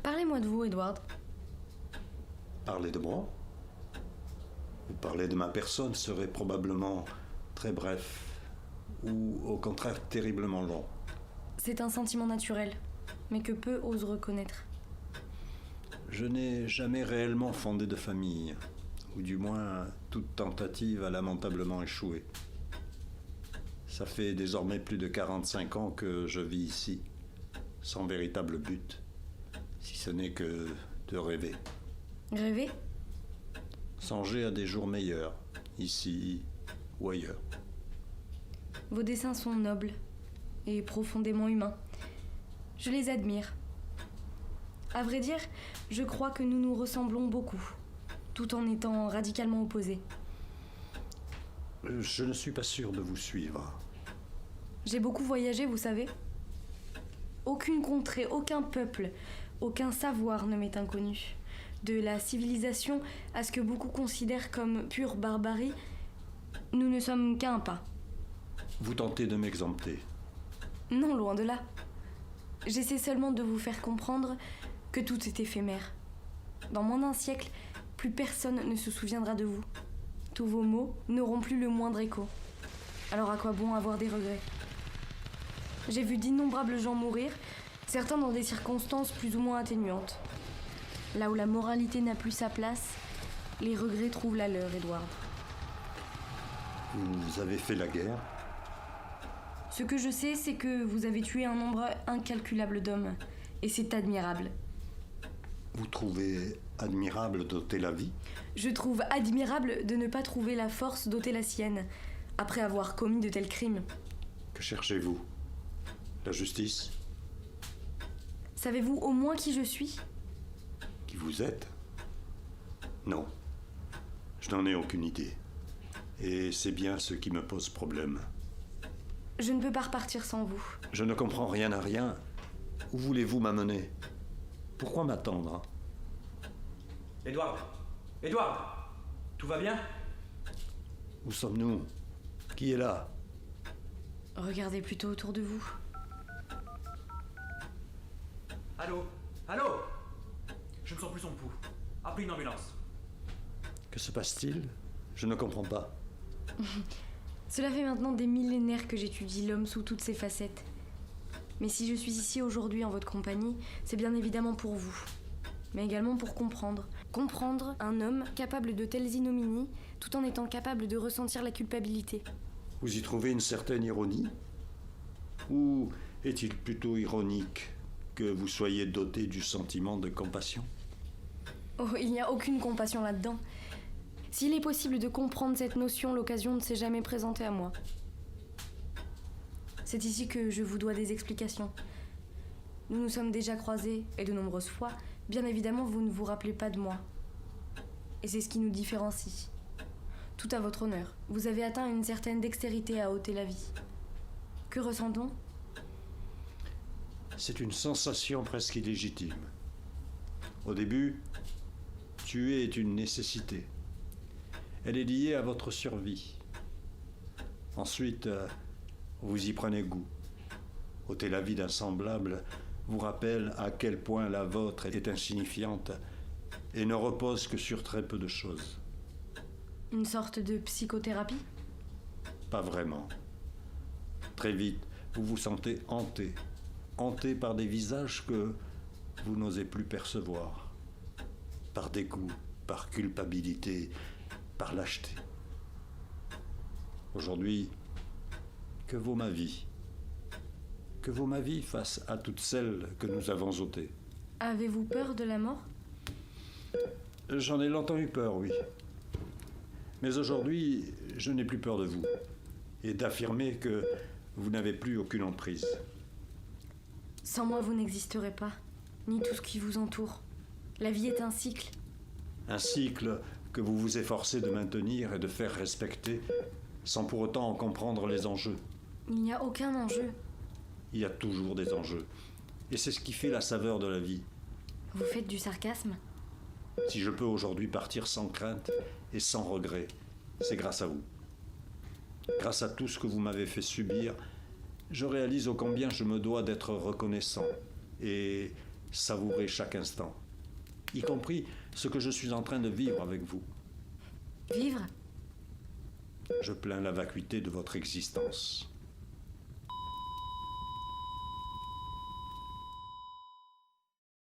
Parlez-moi de vous, Edward. Parler de moi? Ou parler de ma personne serait probablement très bref, ou au contraire terriblement long. C'est un sentiment naturel, mais que peu osent reconnaître. Je n'ai jamais réellement fondé de famille, ou du moins toute tentative a lamentablement échoué. Ça fait désormais plus de 45 ans que je vis ici, sans véritable but, si ce n'est que de rêver. Rêver? Songer à des jours meilleurs, ici ou ailleurs. Vos dessins sont nobles et profondément humains. Je les admire. À vrai dire, je crois que nous nous ressemblons beaucoup, tout en étant radicalement opposés. Je ne suis pas sûr de vous suivre. J'ai beaucoup voyagé, vous savez. Aucune contrée, aucun peuple, aucun savoir ne m'est inconnu. De la civilisation à ce que beaucoup considèrent comme pure barbarie, nous ne sommes qu'à un pas. Vous tentez de m'exempter. Non, loin de là. J'essaie seulement de vous faire comprendre que tout est éphémère. Dans moins d'un siècle, plus personne ne se souviendra de vous. Tous vos mots n'auront plus le moindre écho. Alors à quoi bon avoir des regrets? J'ai vu d'innombrables gens mourir, certains dans des circonstances plus ou moins atténuantes. Là où la moralité n'a plus sa place, les regrets trouvent la leur, Edward. Vous avez fait la guerre? Ce que je sais, c'est que vous avez tué un nombre incalculable d'hommes, et c'est admirable. Vous trouvez admirable d'ôter la vie? Je trouve admirable de ne pas trouver la force d'ôter la sienne, après avoir commis de tels crimes. Que cherchez-vous? La justice? Savez-vous au moins qui je suis? Qui vous êtes? Non. Je n'en ai aucune idée. Et c'est bien ce qui me pose problème. Je ne peux pas repartir sans vous. Je ne comprends rien à rien. Où voulez-vous m'amener? Pourquoi m'attendre? Edward! Edward! Tout va bien? Où sommes-nous? Qui est là? Regardez plutôt autour de vous. Allô? Allô? Je ne sens plus son pouls. Appelez une ambulance. Que se passe-t-il? Je ne comprends pas. Cela fait maintenant des millénaires que j'étudie l'homme sous toutes ses facettes. Mais si je suis ici aujourd'hui en votre compagnie, c'est bien évidemment pour vous. Mais également pour comprendre. Comprendre un homme capable de telles ignominies, tout en étant capable de ressentir la culpabilité. Vous y trouvez une certaine ironie? Ou est-il plutôt ironique que vous soyez doté du sentiment de compassion? Oh, il n'y a aucune compassion là-dedans. S'il est possible de comprendre cette notion, l'occasion ne s'est jamais présentée à moi. C'est ici que je vous dois des explications. Nous nous sommes déjà croisés, et de nombreuses fois. Bien évidemment, vous ne vous rappelez pas de moi. Et c'est ce qui nous différencie. Tout à votre honneur. Vous avez atteint une certaine dextérité à ôter la vie. Que ressent-on? C'est une sensation presque illégitime. Au début, tuer est une nécessité. Elle est liée à votre survie. Ensuite, vous y prenez goût. Ôter la vie d'un semblable vous rappelle à quel point la vôtre est insignifiante et ne repose que sur très peu de choses. Une sorte de psychothérapie? Pas vraiment. Très vite, vous vous sentez hanté. Hanté par des visages que vous n'osez plus percevoir. Par dégoût, par culpabilité, par lâcheté. Aujourd'hui, que vaut ma vie? Que vaut ma vie face à toutes celles que nous avons ôtées? Avez-vous peur de la mort? J'en ai longtemps eu peur, oui. Mais aujourd'hui, je n'ai plus peur de vous. Et d'affirmer que vous n'avez plus aucune emprise. Sans moi, vous n'existerez pas, ni tout ce qui vous entoure. La vie est un cycle. Un cycle que vous vous efforcez de maintenir et de faire respecter, sans pour autant en comprendre les enjeux. Il n'y a aucun enjeu. Il y a toujours des enjeux. Et c'est ce qui fait la saveur de la vie. Vous faites du sarcasme? Si je peux aujourd'hui partir sans crainte et sans regret, c'est grâce à vous. Grâce à tout ce que vous m'avez fait subir, je réalise ô combien je me dois d'être reconnaissant. Et Savourez chaque instant, y compris ce que je suis en train de vivre avec vous. Vivre? Je plains la vacuité de votre existence.